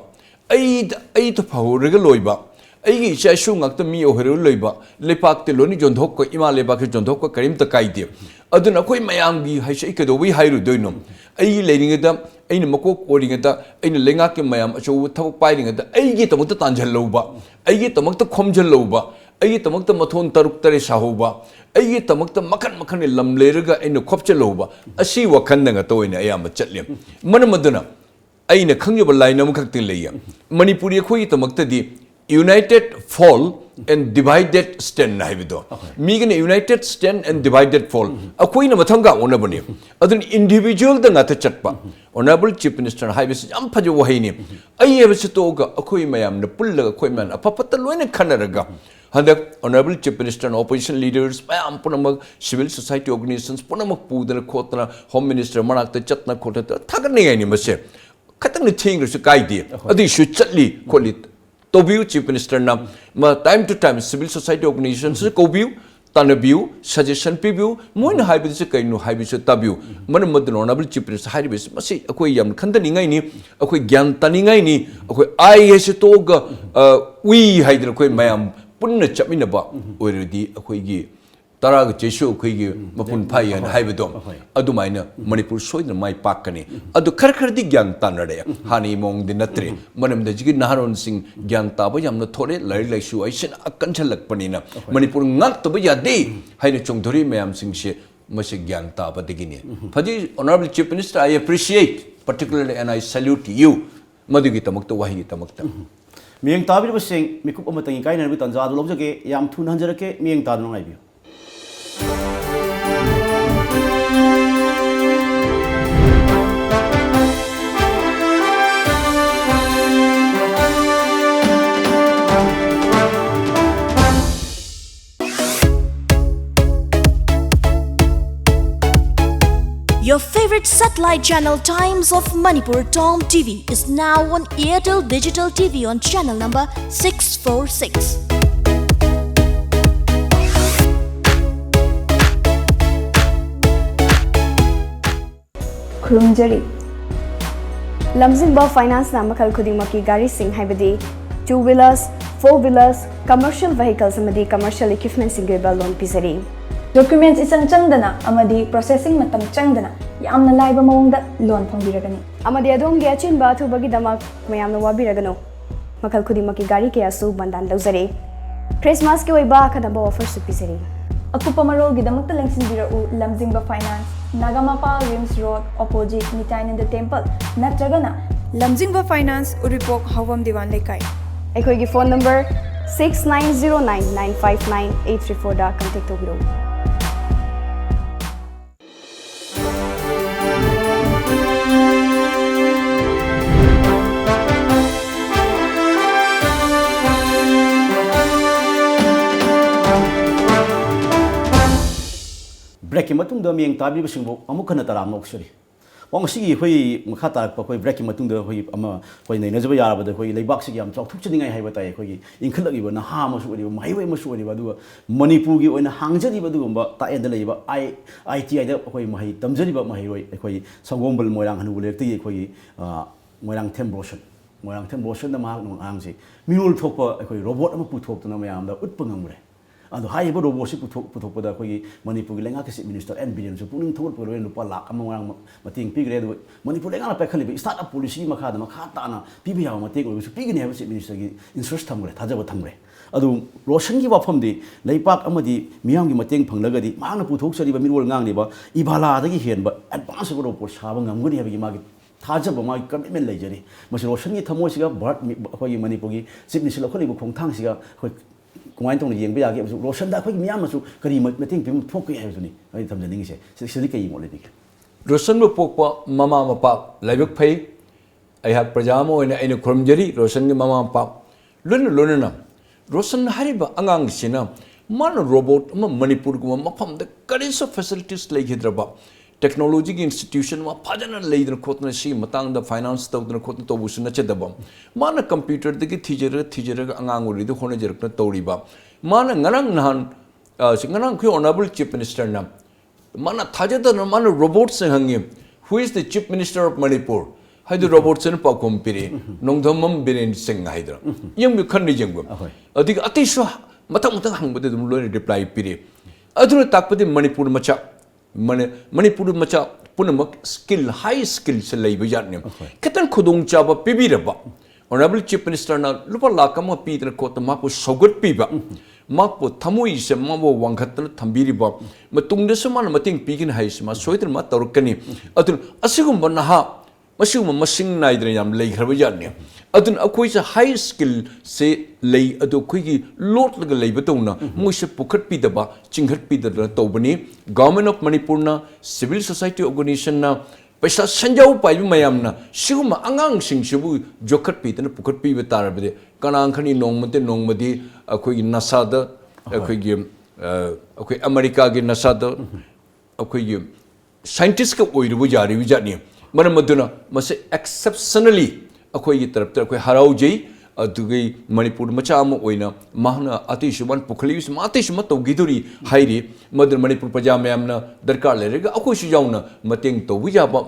ai to phawre ga loiba ai gi cha shu ngak to mi ohero loiba lepak te loni jondhok ko ima lepak ke jondhok ko karim ta kai de aduna koi mayam gi hai se ke do wi hairu doinom ai gi leiring da ai na makok oring da ai na lenga ke mayam acho thawak pai ring da ai gi tamok ta tanjal loba ai gi tamok ta khomjal loba ai tamok ta mathon taruk tare sahuba ai tamok ta makan lam lerga ai no khopche loba asi wakhan nga to ina ayam chatlem maduna ai na khangyoba line am khak tin leya Manipuri khoi tamok ta di united fall and divided stand na hibido migane united stand and divided fall akoi na mathanga ona bani adun individual da nga ta chatpa honorable chief minister haibis am phajo wahini ai hebis to ga akoi mayam na pullaga akoi man apapata loina khanaraga Handak honorable chief minister and opposition leaders, Punamak civil society organizations, Punamak Pudana Kotana, home minister, Manak, the Chatna Kota, Tagani any Mase. Cutting the thing is a idea. They should certainly call it Tobu chief minister nam, time to time civil society organizations, Kobu, Tanabu, suggestion preview, Moon Hybis Kainu Hybis Tabu, Manamadon honorable chief minister Hybis, Masi, Akoyam, Kandaningaini, Akoi Gantaningaini, I has a toga, we hydroquay mayam. Punna chapina ba already akhoi taraga jeshu akhoi mapun phai an haibadom adumaina Manipur soidna mai pakani adu khar di gyan tanare hani mong din natre manam da jigi naharon sing gyan ta ba yamna thore lai lai shu aisen akan chalak panina Manipur ngak to ba yade haina chongdori mayam sing she mase gyan ta ba digini phaji honorable chief minister I appreciate particularly and I salute you madugi tamakta wahi tamakta Miyang tabi ba sing mikup amatang ikai na bitan jadu lobja ke yam thun hanjara ke miyang tadu ngai bi Your favorite satellite channel Times of Manipur TOMTV is now on Airtel Digital TV on channel number 646. Khurumjari Lamjingba Finance na makal khudimaki gari sing haibadi 2-wheelers, 4-wheelers, commercial vehicles amadi commercial equipment single loan pisari. Documents isang changdana amadi processing matam changdana yamna laiba mawongda loan phongbiragani amadi adom gi achin ba thu bagi damak mayamna wabiragano makal khudimaki gari ke asu bandan lawzare Christmas ke oiba khadaba offer su pisari akupa marol gi damakta lengsin bira u Lamjingba Finance Nagamapa Rims Road opposite Nitainanda Temple natragana Lamjingba Finance Uripok Hawam Diwan Lekai Ekoi gi phone number 6909959834 da contact tobiro break matung da miyang tabi ba singbo amukhana taram noksuri wang sigi hoi makha tarak pa hoi break matung da hoi ama hoi nei najaba yara ba da hoi leibak sigi am chok thuk chiningai hai ba tai hoi inkhilagi ba na ha ma su ri ba mai wai ma su ri ba du Manipur gi oina hangjari ba du ba ta end lai ba ITI da hoi mai tamjari ba mai hoi hoi sangombal moirang hanu le ti hoi moirang them broshan da ma nong ang si minul thok pa hoi robot ama pu thok na mayam da ut pa ngamre ado hai ba robot si puthok pada koi Manipur gi lenga ke minister and billion so puning thor polo lupa lakh amang mating pigre do Manipur lenga pa khali start up policy makha ta na pibi yaw mating o so pigni ha si minister gi interest thamre thajaba thamre adu roshan gi wafam di leipak amadi miyam gi mating phanglaga di mangna puthok sari ba mirol ngang ni ba ibala da gi hen ba advance go report saba ngamguni ha gi ma gi thajaba ma commitment leijari masi roshan gi thamo siga bharat koi Manipur gi chief minister kholi bu khongthang siga ꯀꯃꯥꯏꯅ ꯇꯧꯅ ꯌꯦꯡꯕ ꯌꯥꯒꯦ ꯑꯃꯁꯨꯡ ꯔꯣꯁꯟꯗ ꯑꯩꯈꯣꯏꯒꯤ ꯃꯤꯌꯥꯝꯅꯁꯨ ꯀꯔꯤ ꯃꯇꯦꯡ ꯄꯤꯕ ꯊꯣꯛꯀꯦ ꯍꯥꯏꯕꯗꯨꯅꯤ ꯑꯩ ꯊꯝꯖꯅꯤꯡꯉꯤꯁꯦ ꯁꯤꯗꯤ ꯀꯩ ꯃꯣꯠ ꯂꯩꯕꯤꯒꯦ ꯔꯣꯁꯟꯕꯨ ꯄꯣꯛꯄ ꯃꯃꯥ ꯃꯄꯥ ꯂꯥꯏꯕꯛ ꯐꯩ ꯑꯩꯍꯥꯛ ꯄ꯭ꯔꯖꯥ ꯑꯃ ꯑꯣꯏꯅ ꯑꯩꯅ ꯈꯨꯔꯨꯝꯖꯔꯤ ꯔꯣꯁꯟꯒꯤ ꯃꯃꯥ ꯃꯄꯥ ꯂꯣꯏꯅꯅ ꯔꯣꯁꯟ ꯍꯥꯏꯔꯤꯕ ꯑꯉꯥꯡꯁꯤꯅ ꯃꯥꯅ ꯔꯣꯕꯣꯠ ꯑꯃ ꯃꯅꯤꯄꯨꯔꯒꯨꯝꯕ ꯃꯐꯝꯗ ꯀꯔꯤꯁꯨ ꯐꯦꯁꯤꯂꯤꯇꯤꯁ ꯂꯩꯈꯤꯗ꯭ꯔꯕ ꯇꯦꯛꯅꯣꯂꯣꯖꯤꯒꯤ ꯏꯟꯁꯇꯤꯇ꯭ꯌꯨꯁꯟ ꯑꯃ ꯐꯖꯅ ꯂꯩꯗꯅ ꯈꯣꯠꯇꯅ ꯁꯤꯒꯤ ꯃꯇꯥꯡꯗ ꯐꯥꯏꯅꯥꯟꯁ ꯇꯧꯗꯅ ꯈꯣꯠꯇꯅ ꯇꯧꯕꯁꯨ ꯅꯠꯆꯗꯕ ꯃꯥꯅ ꯀꯝꯄ꯭ꯌꯨꯇꯔꯗꯒꯤ ꯊꯤꯖꯔꯒ ꯑꯉꯥꯡ ꯑꯣꯏꯔꯤꯗ ꯍꯣꯠꯅꯖꯔꯛꯇꯅ ꯇꯧꯔꯤꯕ ꯃꯥꯅ ꯉꯔꯥꯡ ꯅꯍꯥꯟ ꯉꯔꯥꯡ ꯑꯩꯈꯣꯏ ꯑꯣꯅꯔꯦꯕꯜ ꯆꯤꯐ ꯃꯤꯅꯤꯁꯇꯔꯅ ꯃꯥꯅ ꯊꯥꯖꯗꯅ ꯃꯥꯅ ꯔꯣꯕꯣꯠꯁꯦ ꯍꯪꯉꯤ ꯍꯨ ꯏꯁ ꯗ ꯆꯤꯐ ꯃꯤꯅꯤꯁꯇꯔ ꯑꯣꯐ ꯃꯅꯤꯄꯨꯔ ꯍꯥꯏꯗꯤ ꯔꯣꯕꯣꯠꯁꯤꯅ ꯄꯥꯎꯈꯨꯝ ꯄꯤꯔꯛꯏ ꯅꯣꯡꯊꯃꯝ ꯕꯤꯔꯦꯟ ꯁꯤꯡ ꯍꯥꯏꯗꯅ ꯌꯦꯡꯕ ꯈꯟꯅ ꯌꯦꯡꯕ ꯑꯗꯒꯤ ꯑꯇꯩꯁꯨ ꯃꯊꯪ ꯍꯪꯕꯗ ꯑꯗꯨꯝ ꯂꯣꯏꯅ ꯔꯤꯄ꯭ꯂꯥꯏ ꯄꯤꯔꯤ ꯑꯗꯨꯅ ꯇꯥꯛꯄꯗꯤ ꯃꯅꯤꯄꯨꯔ ꯃꯆꯥ ꯄꯨꯝꯅꯃꯛ ꯁ꯭ꯀꯤꯜ ꯍꯥꯏ ꯁ꯭ꯀꯤꯜꯁꯦ ꯂꯩꯕ ꯌꯥꯠꯅꯤ ꯈꯤꯇꯪ ꯈꯨꯗꯣꯡꯆꯥꯕ ꯄꯤꯕꯤꯔꯕ ꯑꯣꯅꯔꯦꯕꯜ ꯆꯤꯐ ꯃꯤꯅꯤꯁꯇꯔꯅ ꯂꯨꯄꯥ ꯂꯥꯛ ꯑꯃ ꯄꯤꯗꯅ ꯈꯣꯠꯇꯅ ꯃꯍꯥꯛꯄꯨ ꯁꯧꯒꯠꯄꯤꯕ ꯃꯍꯥꯛꯄꯨ ꯊꯃꯣꯏꯁꯦ ꯃꯥꯕꯨ ꯋꯥꯡꯈꯠꯇꯅ ꯊꯝꯕꯤꯔꯤꯕ ꯃꯇꯨꯡꯗꯁꯨ ꯃꯥꯅ ꯃꯇꯦꯡ ꯄꯤꯒꯅꯤ ꯍꯥꯏꯁꯤ ꯃꯥ ꯁꯣꯏꯗꯅ ꯃꯥ ꯇꯧꯔꯛꯀꯅꯤ ꯑꯗꯨꯅ ꯑꯁꯤꯒꯨꯝꯕ ꯅꯍꯥ ꯃꯁꯤꯒꯨꯝꯕ ꯃꯁꯤꯡ ꯅꯥꯏꯗꯅ ꯌꯥꯝ ꯂꯩꯈ꯭ꯔꯕ ꯌꯥꯠꯅꯤ ꯑꯗꯨꯅ ꯑꯩꯈꯣꯏꯁꯦ ꯍꯥꯏ ꯁ꯭ꯀꯤꯜꯁꯦ ꯂꯩ ꯑꯗꯨ ꯑꯩꯈꯣꯏꯒꯤ ꯂꯣꯠꯂꯒ ꯂꯩꯕ ꯇꯧꯅ ꯃꯣꯏꯁꯦ ꯄꯨꯈꯠꯄꯤꯗꯕ ꯆꯤꯡꯈꯠꯄꯤꯗꯅ ꯇꯧꯕꯅꯤ ꯒꯚꯔꯟꯃꯦꯟꯠ ꯑꯣꯐ ꯃꯅꯤꯄꯨꯔꯅ ꯁꯤꯚꯤꯜ ꯁꯣꯁꯥꯏꯇꯤ ꯑꯣꯔꯒꯅꯥꯏꯖꯦꯁꯟꯅ ꯄꯩꯁꯥ ꯁꯦꯟꯖꯥꯎ ꯄꯥꯏꯕ ꯃꯌꯥꯝꯅ ꯁꯤꯒꯨꯝꯕ ꯑꯉꯥꯡꯁꯤꯡꯁꯤꯕꯨ ꯌꯣꯛꯈꯠꯄꯤꯗꯅ ꯄꯨꯈꯠꯄꯤꯕ ꯇꯥꯔꯕꯗꯤ ꯀꯅꯥ ꯈꯪꯅꯤ ꯅꯣꯡꯃꯗꯤ ꯑꯩꯈꯣꯏꯒꯤ ꯅꯁꯥꯗ ꯑꯩꯈꯣꯏꯒꯤ ꯑꯩꯈꯣꯏ ꯑꯃꯦꯔꯤꯀꯥꯒꯤ ꯅꯁꯥꯗ ꯑꯩꯈꯣꯏꯒꯤ ꯁꯥꯏꯟꯇꯤꯁꯀ ꯑꯣꯏꯔꯨꯕ ꯌꯥꯔꯤꯕ ꯖꯥꯠꯅꯤ ꯃꯔꯝ ꯑꯗꯨꯅ ꯃꯁꯤ ꯑꯦꯛꯁꯦꯞꯁꯅꯦꯜꯂꯤ ꯑꯩꯈꯣꯏꯒꯤ ꯇꯔꯞꯇ ꯑꯩꯈꯣꯏ ꯍꯔꯥꯎꯖꯩ ꯑꯗꯨꯒꯤ ꯃꯅꯤꯄꯨꯔ ꯃꯆꯥ ꯑꯃ ꯑꯣꯏꯅ ꯃꯍꯥꯛꯅ ꯑꯇꯩꯁꯨ ꯃꯥꯅ ꯄꯨꯈꯠꯂꯤꯕꯁꯤ ꯑꯇꯩꯁꯨ ꯃꯥ ꯇꯧꯈꯤꯗꯣꯔꯤ ꯍꯥꯏꯔꯤ ꯃꯗꯨꯅ ꯃꯅꯤꯄꯨꯔ प्रजा ꯃꯌꯥꯝꯅ ꯗꯔꯀꯥꯔ ꯂꯩꯔꯒ ꯑꯩꯈꯣꯏꯁꯨ ꯌꯥꯎꯅ ꯃꯇꯦꯡ ꯇꯧꯕ ꯌꯥꯕ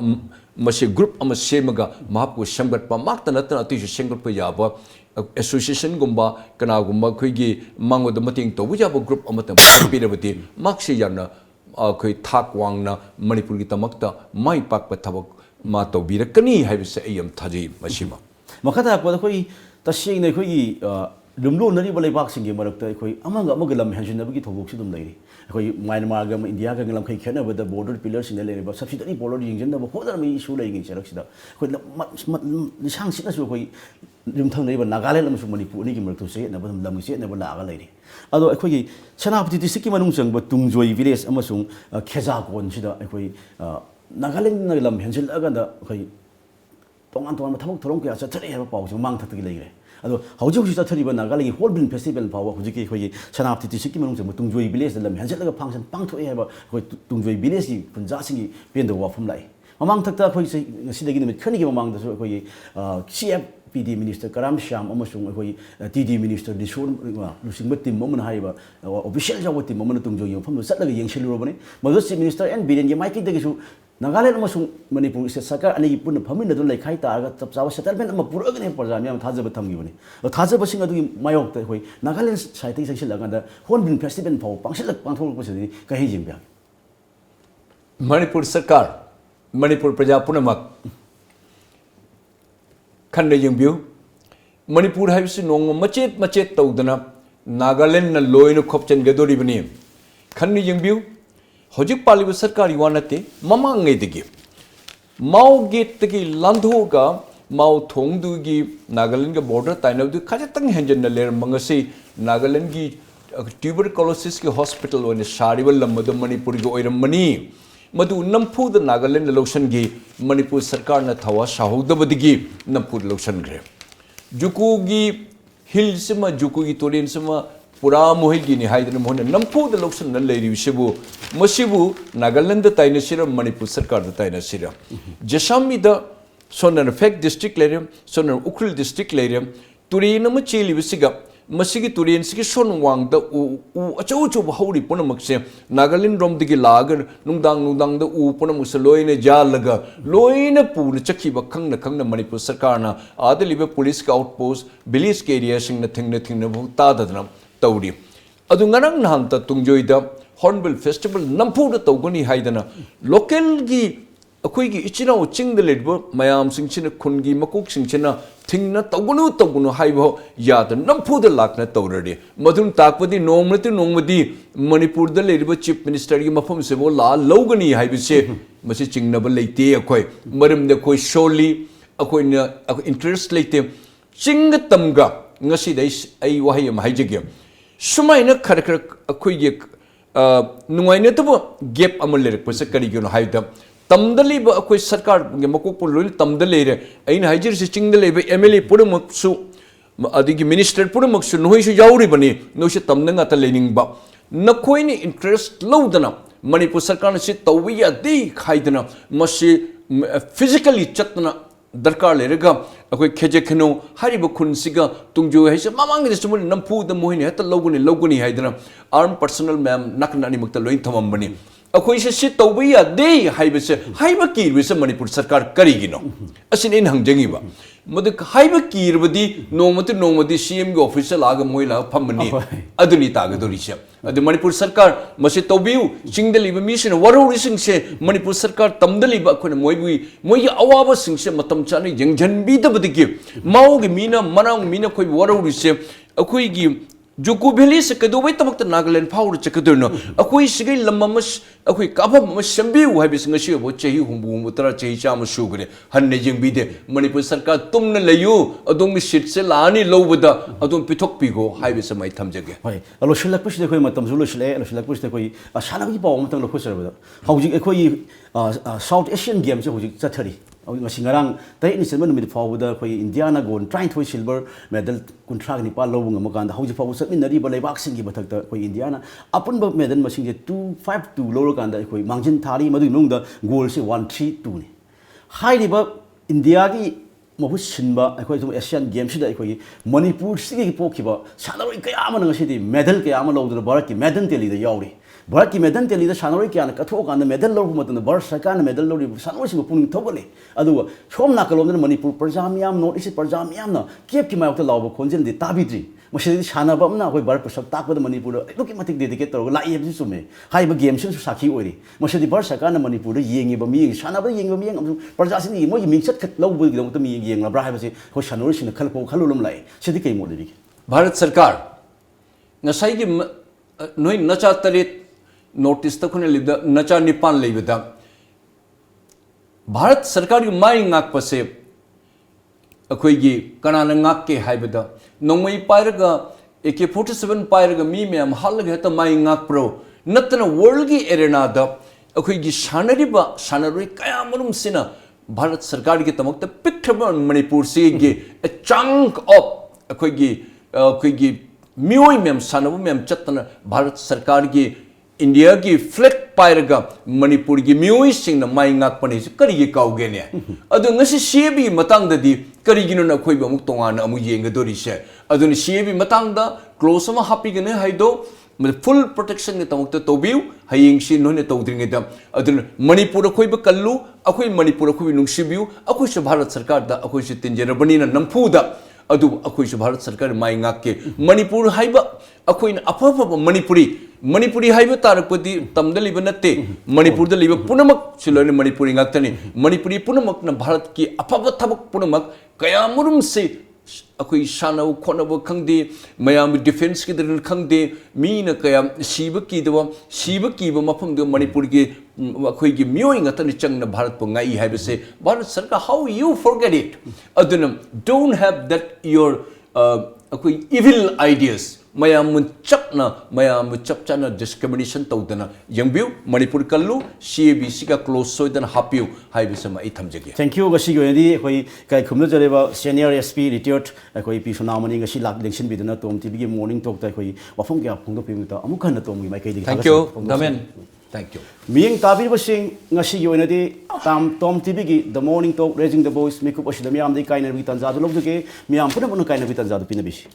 ꯃꯁꯤ ꯒ꯭ꯔꯨꯞ ꯑꯃ ꯁꯦꯝꯃꯒ ꯃꯍꯥꯛꯄꯨ ꯁꯦꯝꯒꯠꯄ ꯃꯍꯥꯛꯇ ꯅꯠꯇꯅ ꯑꯇꯩꯁꯨ ꯁꯦꯝꯒꯠꯄ ꯌꯥꯕ ꯑꯦꯁꯣꯁꯤꯌꯦꯁꯟꯒꯨꯝꯕ ꯀꯅꯥꯒꯨꯝꯕ ꯑꯩꯈꯣꯏꯒꯤ ꯃꯉꯣꯟꯗ ꯃꯇꯦꯡ ꯇꯧꯕ ꯌꯥꯕ ꯒ꯭ꯔꯨꯞ ꯑꯃꯇꯪ ꯄꯤꯔꯕꯗꯤ ꯃꯍꯥꯛꯁꯤ ꯌꯥꯝꯅ ꯑꯩꯈꯣꯏ ꯊꯥꯛ ꯋꯥꯡꯅ ꯃꯅꯤꯄꯨꯔꯒꯤꯗꯃꯛꯇ ꯃꯥꯏ ꯄꯥꯛꯄ ꯊꯕꯛ ꯃꯥ ꯇꯧꯕꯤꯔꯛꯀꯅꯤ ꯍꯥꯏꯕꯁꯦ ꯑꯩ ꯌꯥꯝ ꯊꯥꯖꯩ ꯃꯁꯤꯃ ꯃꯈꯥ ꯇꯥꯔꯛꯄꯗ ꯑꯩꯈꯣꯏ ꯇꯁꯦꯡꯅ ꯑꯩꯈꯣꯏꯒꯤ ꯂꯨꯝꯂꯣꯟꯅꯔꯤꯕ ꯂꯩꯕꯥꯛꯁꯤꯡꯒꯤ ꯃꯔꯛꯇ ꯑꯩꯈꯣꯏ ꯑꯃꯒ ꯂꯝ ꯍꯦꯟꯖꯤꯟꯅꯕꯒꯤ ꯊꯧꯗꯣꯛꯁꯤ ꯑꯗꯨꯝ ꯂꯩꯔꯤ ꯑꯩꯈꯣꯏ ꯃ꯭ꯌꯥꯟꯃꯥꯔꯒ ꯏꯟꯗꯤꯌꯥꯒ ꯂꯝꯈꯩ ꯈꯦꯠꯅꯕꯗ ꯕꯣꯔꯗꯔ ꯄꯤꯂꯔꯁꯤꯡꯗ ꯂꯩꯔꯤꯕ ꯁꯕꯁꯤꯗꯔꯤ ꯕꯣꯔꯗꯔ ꯌꯦꯡꯁꯤꯟꯅꯕ ꯍꯣꯠꯅꯔꯝꯕ ꯏꯁꯨ ꯂꯩꯔꯤꯉꯩ ꯆꯔꯛꯁꯤꯗ ꯑꯩꯈꯣꯏ ꯂꯤꯁꯥꯡꯁꯤꯠꯅꯁꯨ ꯑꯩꯈꯣꯏ ꯌꯨꯝꯊꯪꯅꯔꯤꯕ ꯅꯥꯒꯥꯂꯦꯟ ꯑꯃꯁꯨꯡ ꯃꯅꯤꯄꯨꯔ ꯑꯅꯤꯒꯤ ꯃꯔꯛꯇ ꯆꯌꯦꯠꯅꯕ ꯑꯗꯨꯝ ꯂꯝꯒꯤ ꯆꯌꯦꯠꯅꯕ ꯂꯥꯛꯑꯒ ꯂꯩꯔꯤ ꯑꯗꯣ ꯑꯩꯈꯣꯏꯒꯤ ꯁꯦꯅꯥꯄꯇꯤ ꯗꯤꯁꯇ꯭ꯔꯤꯛꯀꯤ ꯃꯅꯨꯡ ꯆꯪꯕ ꯇꯨꯡꯖꯣꯏ ꯚꯤꯂꯦꯖ ꯑꯃꯁꯨꯡ ꯈꯦꯖꯥꯀꯣꯟꯁꯤꯗ ꯑꯩꯈꯣꯏ ꯅꯥꯒꯥꯂꯦꯟꯅ ꯂꯝ ꯍꯦꯟꯖꯤꯜꯂꯛꯑꯀꯥꯟꯗ ꯑꯩꯈꯣꯏ ꯇꯣꯉꯥꯟ ꯇꯣꯉꯥꯟꯕ ꯊꯕꯛ ꯊꯧꯔꯝ ꯀꯌꯥ ꯆꯠꯊꯔꯛꯏ ꯍꯥꯏꯕ ꯄꯥꯎꯁꯦ ꯃꯥꯡꯊꯛꯇꯒꯤ ꯂꯩꯈ꯭ꯔꯦ ꯑꯗꯣ ꯍꯧꯖꯤꯛ ꯆꯠꯊꯔꯤꯕ ꯅꯥꯒꯥꯂꯦꯟꯒꯤ ꯍꯣꯜꯕꯤꯟ ꯐꯦꯁꯇꯤꯚꯦꯜ ꯐꯥꯎꯕ ꯍꯧꯖꯤꯛꯀꯤ ꯑꯩꯈꯣꯏꯒꯤ ꯁꯦꯅꯥꯄꯇꯤ ꯗꯤꯁꯇ꯭ꯔꯤꯛꯀꯤ ꯃꯅꯨꯡ ꯆꯪꯕ ꯇꯨꯡꯖꯣꯏ ꯚꯤꯂꯦꯖꯇ ꯂꯝ ꯍꯦꯟꯖꯜꯂꯒ ꯐꯪꯁꯟ ꯄꯥꯡꯊꯣꯛꯑꯦ ꯍꯥꯏꯕ ꯑꯩꯈꯣꯏ ꯇꯨꯡꯖꯣꯏ ꯚꯤꯂꯦꯖꯀꯤ ꯈꯨꯟꯖꯥꯁꯤꯡꯒꯤ ꯄꯦꯟꯗꯕ ꯋꯥꯐꯝ ꯂꯥꯛꯏ ꯃꯃꯥꯡꯊꯛꯇ ꯑꯩꯈꯣꯏ ꯉꯁꯤꯗꯒꯤ ꯅꯨꯃꯤꯠ ꯈꯔꯅꯤꯒꯤ ꯃꯃꯥꯡꯗꯁꯨ ꯑꯩꯈꯣꯏꯒꯤ CFPD ꯃꯤꯅꯤꯁꯇꯔ ꯀꯔꯥꯝ ꯁ꯭ꯌꯥꯝ ꯑꯃꯁꯨꯡ ꯑꯩꯈꯣꯏ TD ꯃꯤꯅꯤꯁꯇꯔ ꯂꯨꯆꯤꯡꯕ ꯇꯤꯝ ꯑꯃꯅ ꯍꯥꯏꯔꯤꯕ ꯑꯣꯐꯤꯁꯤꯌꯦꯜ ꯌꯥꯎꯕ ꯇꯤꯝ ꯑꯃꯅ ꯇꯨꯡꯖꯣꯏꯒꯤ ꯃꯐꯝꯗ ꯆꯠꯂꯒ ꯌꯦꯡꯁꯤꯜꯂꯨꯔꯕꯅꯤ ꯃꯗꯨ ꯆꯤꯐ ꯃꯤꯅꯤꯁꯇꯔ ꯑꯦꯟ ꯕꯤꯔꯦꯟꯒꯤ ꯃꯥꯏꯀꯩꯗꯒꯤꯁꯨ ꯅꯥꯒꯥꯂꯦꯟ ꯑꯃꯁꯨꯡ ꯃꯅꯤꯄꯨꯔ ꯁ꯭ꯇꯦꯠ ꯁꯔꯀꯥꯔ ꯑꯅꯤꯒꯤ ꯄꯨꯟꯅ ꯐꯝꯃꯤꯟꯅꯗꯨꯅ ꯂꯩꯈꯥꯏ ꯇꯥꯔꯒ ꯆꯞ ꯆꯥꯕ ꯁꯦꯇꯜꯃꯦꯟ ꯑꯃ ꯄꯨꯔꯛꯑꯒꯅꯤ ꯄ꯭ꯔꯖꯥ ꯃꯌꯥꯝ ꯊꯥꯖꯕ ꯊꯝꯈꯤꯕꯅꯤ ꯑꯗꯣ ꯊꯥꯖꯕꯁꯤꯡ ꯑꯗꯨꯒꯤ ꯃꯥꯌꯣꯛꯇ ꯑꯩꯈꯣꯏ ꯅꯥꯒꯥꯂꯦꯟ ꯁꯥꯏꯠꯇꯒꯤ ꯆꯪꯁꯤꯜꯂꯀꯥꯟꯗ ꯍꯣꯔꯟꯕꯤꯜ ꯐꯦꯁꯇꯤꯚꯦꯜ ꯐꯥꯎꯕ ꯄꯥꯡꯊꯣꯛꯂꯛꯄꯁꯤꯗꯤ ꯀꯩ ꯌꯦꯡꯕ ꯌꯥꯏ ꯃꯅꯤꯄꯨꯔ ꯁꯔꯀꯥꯔ ꯃꯅꯤꯄꯨꯔ ꯄ꯭ꯔꯖꯥ ꯄꯨꯝꯅꯃꯛ ꯈꯟꯅ ꯌꯦꯡꯕꯤꯌꯨ ꯃꯅꯤꯄꯨꯔ ꯍꯥꯏꯕꯁꯤ ꯅꯣꯡꯃ ꯃꯆꯦꯠ ꯇꯧꯗꯅ ꯅꯥꯒꯥꯂꯦꯟꯅ ꯂꯣꯏꯅ ꯈꯣꯞꯆꯟꯒꯗꯧꯔꯤꯕꯅꯤ ꯈꯟꯅ ꯌꯦꯡꯕꯤꯌꯨ ꯍꯧꯖꯤꯛ ꯄꯥꯜꯂꯤꯕ ꯁꯔꯀꯥꯔꯒꯤ ꯋꯥ ꯅꯠꯇꯦ ꯃꯃꯥꯡꯉꯩꯗꯒꯤ ꯃꯥꯎ ꯒꯦꯠꯇꯒꯤ ꯂꯥꯟꯊꯣꯛꯑꯒ ꯃꯥꯎ ꯊꯣꯡꯗꯨꯒꯤ ꯅꯥꯒꯥꯂꯦꯟꯒ ꯕꯣꯔꯗꯔ ꯇꯥꯏꯅꯕꯗꯨ ꯈꯖꯤꯛꯇꯪ ꯍꯦꯟꯖꯟꯅ ꯂꯩꯔꯝꯕ ꯉꯁꯤ ꯅꯥꯒꯥꯂꯦꯟꯒꯤ ꯇ꯭ꯌꯨꯕꯔꯀꯣꯂꯣꯁꯤꯁꯀꯤ ꯍꯣꯁꯄꯤꯇꯥꯜ ꯑꯣꯏꯅ ꯁꯥꯔꯤꯕ ꯂꯝ ꯑꯗꯨ ꯃꯅꯤꯄꯨꯔꯒꯤ ꯑꯣꯏꯔꯝꯕꯅꯤ ꯃꯗꯨ ꯅꯝꯐꯨꯗ ꯅꯥꯒꯥꯂꯦꯟꯗ ꯂꯧꯁꯤꯟꯈꯤ ꯃꯅꯤꯄꯨꯔ ꯁꯔꯀꯥꯔꯅ ꯊꯋꯥ ꯁꯥꯍꯧꯗꯕꯗꯒꯤ ꯅꯝꯐꯨꯗ ꯂꯧꯁꯤꯟꯈ꯭ꯔꯦ ꯖꯨꯀꯣꯒꯤ ꯍꯤꯜꯁꯤꯃ ꯖꯨꯀꯣꯒꯤ ꯇꯨꯔꯦꯟꯁꯤꯃ ꯄꯨꯔꯥ ꯃꯣꯏꯒꯤꯅꯤ ꯍꯥꯏꯗꯅ ꯃꯣꯏꯅ ꯅꯝꯐꯨꯗ ꯂꯧꯁꯤꯟꯅ ꯂꯩꯔꯤꯕꯁꯤꯕꯨ ꯃꯁꯤꯕꯨ ꯅꯥꯒꯥꯂꯦꯟꯗ ꯇꯥꯏꯅꯁꯤꯔ ꯃꯅꯤꯄꯨꯔ ꯁꯔꯀꯥꯔꯗ ꯇꯥꯏꯅꯁꯤꯔ ꯖꯦꯁꯥꯃꯤꯗ ꯁꯣꯅꯅ ꯐꯦꯛ ꯗꯤꯁꯇ꯭ꯔꯤꯛ ꯂꯩꯔꯦ ꯁꯣꯅꯅ ꯎꯈ꯭ꯔꯨꯜ ꯗꯤꯁꯇ꯭ꯔꯤꯛ ꯂꯩꯔꯦ ꯇꯨꯔꯦꯟ ꯑꯃ ꯆꯦꯜꯂꯤꯕꯁꯤꯒ ꯃꯁꯤꯒꯤ ꯇꯨꯔꯦꯟꯁꯤꯒꯤ ꯁꯣꯟ ꯋꯥꯡꯗ ꯎ ꯑꯆꯧꯕ ꯍꯧꯔꯤ ꯄꯨꯝꯅꯃꯛꯁꯦ ꯅꯥꯒꯥꯂꯦꯟ ꯔꯣꯝꯗꯒꯤ ꯂꯥꯛꯑꯒ ꯅꯨꯡꯗꯥꯡꯗ ꯎ ꯄꯨꯝꯅꯃꯛꯁꯦ ꯂꯣꯏꯅ ꯌꯥꯜꯂꯒ ꯂꯣꯏꯅ ꯄꯨꯅ ꯆꯠꯈꯤꯕ ꯈꯪꯅ ꯃꯅꯤꯄꯨꯔ ꯁꯔꯀꯥꯔꯅ ꯑꯥꯗ ꯂꯩꯕ ꯄꯨꯂꯤꯁꯀꯤ ꯑꯥꯎꯠꯄꯣꯁ ꯚꯤꯂꯦꯖꯀꯤ ꯑꯦꯔꯤꯌꯥꯁꯤꯡꯅ ꯊꯦꯡꯅꯐꯥꯎ ꯇꯥꯗꯗꯅ ꯇꯧꯔꯤ ꯑꯗꯨ ꯉꯔꯥꯡ ꯅꯍꯥꯟꯇ ꯇꯨꯡꯖꯣꯏꯗ ꯍꯣꯔꯟꯕꯤꯜ ꯐꯦꯁꯇꯤꯚꯦꯜ ꯅꯝꯐꯨꯗ ꯇꯧꯒꯅꯤ ꯍꯥꯏꯗꯅ ꯂꯣꯀꯦꯜꯒꯤ ꯑꯩꯈꯣꯏꯒꯤ ꯏꯆꯤꯟ ꯏꯅꯥꯎ ꯆꯤꯡꯗ ꯂꯩꯔꯤꯕ ꯃꯌꯥꯝꯁꯤꯡꯁꯤꯅ ꯈꯨꯟꯒꯤ ꯃꯀꯣꯛꯁꯤꯡꯁꯤꯅ ꯊꯤꯡꯅ ꯇꯧꯒꯅꯨ ꯍꯥꯏꯕ ꯌꯥꯗꯅ ꯅꯝꯐꯨꯗ ꯂꯥꯛꯅ ꯇꯧꯔꯗꯤ ꯃꯗꯨꯅ ꯇꯥꯛꯄꯗꯤ ꯅꯣꯡꯃꯗꯤ ꯃꯅꯤꯄꯨꯔꯗ ꯂꯩꯔꯤꯕ ꯆꯤꯐ ꯃꯤꯅꯤꯁꯇꯔꯒꯤ ꯃꯐꯝꯁꯤꯕꯨ ꯂꯥꯛꯑ ꯂꯧꯒꯅꯤ ꯍꯥꯏꯕꯁꯦ ꯃꯁꯤ ꯆꯤꯡꯅꯕ ꯂꯩꯇꯦ ꯑꯩꯈꯣꯏ ꯃꯔꯝꯗꯤ ꯑꯩꯈꯣই ꯁꯣꯜꯂꯤ ꯑꯩꯈꯣꯏꯅ ꯏꯟꯇꯔꯦꯁ ꯂꯩꯇꯦ ꯆꯤꯡꯒ ꯇꯝꯒ ꯉꯁꯤꯗ ꯑꯩ ꯋꯥꯍꯩ ꯑꯃ ꯍꯥꯏꯖꯒꯦ सुमाइना खर खर अखोइगे नुंगाइने तब गैप अमल लेरक पसे करिगिनो हाइदा तमदलीब अखोइ सरकार गे मकोक लोइन तमदलेरे अइन हाइजिर से चिंगदलेब एमएलए पुरमक्सु अदिगी मिनिस्टर पुरमक्सु नोइसु याउरि बने नोइसु तमदंगा त लेनिंगबा नखोइनि इंटरेस्ट लौदना मणिपुर सरकार से तौबी यादे खाइदना मसे फिजिकली चतना दरकार लेरगा अखोइ खेजे खनो हारिब खुनसिगा तुंगजो हैसे मामांगदे सुमन नमफुद मोहिने हत लौगुनी हाइदना आर्म पर्सनल मैम नकनानि मक्ता लोइन थममबनी अखोइ से तौबी यादे हाइबसे हाइब कीरबसे मणिपुर सरकार करिगिनो असिन इन हंगजंगिबा मद हाइब कीरबदी नोमति सीएम गे ऑफिसर लाग मोइला फमनी अदुनि तागदोरिसे अद मणिपुर सरकार मसे तौबिउ चिंगदलिब मिसिन वरोरिसिंगसे मणिपुर सरकार तमदलिब अखोन मोइगी अवाब सिंगसे मतम चाने जंगजनबीदबदगी माओगे मीना मनांग मीना खोइ वरोरिसे अखोइगी जुकू वैली से कदोबै तमक नागालैंड फाउर चकदोनो अखोइ सिगै लम्ममस अखोइ काफम मसंबिउ हाइबिस ngasi बो चही हुंबु तरा चही चाम सुगरे हन्ने जिंगबीदे मणिपुर सरकार तुमने लयु अदोंग सीट से लानी लौबदा अदों पिथोक पिगो हाइबिस मै थमजगे होय लोसलकपसिदे खोइ मतम जुलुसले लोसलकपसिदे खोइ सानाबि पाव मतम लखोसरबदा हौजिक खोइ साउथ एशियन गेम से हौजिक चथरी ngarang tai ni selma numit fawda khoi india na gon trying to silver medal kuntra ni pa lobung amakan da hauji fawu satni nari ba leibak sing gi bathak da khoi india na apun ba medal masing je 252 loro kan da khoi mangjin thari madu nung da goal se 132 ni hai ri ba india gi mahu sinba khoi zum asian game si da khoi manipur si gi pokhiba sanaroi kaya ma ngasi di medal kaya ma lawdu bharat ki medal teli da yauri Bharat की medal तेली सानोई क्या कथोकान medal लौब Bharat सरकार medal लौरी सानोई पुनिंग थोगले सोम नाकलोम मणिपुर प्रजा मियाम north east प्रजा मियाम cap की मायोक लाब खोजल ताबीद्री मसीदी सानबना अखोई भारत प्रसक ताकद मणिपुर एदुकी मतिक डेडिकेट तौर लाई है चुमे हाइब गेम से साखी ओइरी मसीदी भारत सरकार मणिपुर येंगिब मी सानब येंगिब मी प्रजा सिनी मोई मिंगसत खत लौबगिदमत मी येंगब्रा हाइबसे खो सानोई सिन खलपो खलुलम लाई सिदी कै मोदरी भारत सरकार नसाइगी नोई नचा तरेत नोटिस तक नचा निपान लेबदा भारत सरकार की माई ngakpase अखोइगी कनाना ngakके हाइबदा नोंगमई पाइरगा AK-47 पाइरगा मी मैम हालग हेता माई ngakpro नतना वर्ल्ड की एरेना दा अखोइगी सानरिबा सानरोई कयामरुम सिना भारत सरकार की तमकता पिक्ठब मणिपुर से गे चंक ऑफ अखोइगी मियोई मैम सानबु मैम चतना भारत सरकार की इंडिया की फ्लैग पायरगा मणिपुर की मियोई सिंह माई ngakpane करिगे काउगेने अदो ngasi CAB matangdadi karigino na khoi bamuk tongan amu yengadoriसे अदुनि CAB matangda close ama hapigene haido full protection ni tamukta tobiu haying si noine tawdringeda अदुन Manipur khoi ba kallu akhoi Manipur khoi nungsibiu akhoi se Bharat सरकार दा akhoi se tinjerabani na namfuda अदु अखोइ से भारत सरकार माई ngakके Manipur हाइबा अखोइन अफफ Manipuri हाइबा तारपदि तमदलिब नते Manipur the लिबा पुनमक सिलोनि मणिपुरी ngakतनि मणिपुरी पुनमक न भारत की अफफ थबक पुनमक कयामुरुम से अखोइ Sanav खोनब खंगदे मयाम defence की दरन खंगदे मीन कया सीब कीब मफम दो मणिपुर की अखोइ की मियोइ ngatani चंगना भारत प ngai हाइबसे भारत सरकार how you forget it अदुन don't have that your अखोइ evil ideas मयाम चपचाना डिस्क्रिमिनेशन तौदना यंगबिउ मणिपुर कल्लू CAB सिका क्लोज सोइदन हापिउ हाइबसे मा थमजगे थैंक यू गसी गोयदी अखोई काय खुमन जरेबा सीनियर SP रिटायर्ड अखोई पी सोनामनी गसी लाक लेक्शन बिदना टॉम टीवी की मॉर्निंग टॉक ता अखोई वफम के फोंदो पिमता अमुक हन टॉम की माइकै दी थैंक यू दमेन थैंक यू मियंग ताबी बसिंग ngasi गोयनदी ताम टॉम टीवी की the morning talk raising the voice मेकअप असिदा मियाम दे काइना बि तंजा दु लोगदे मियाम पुना पुना काइना बि तंजा दु पिनबिसी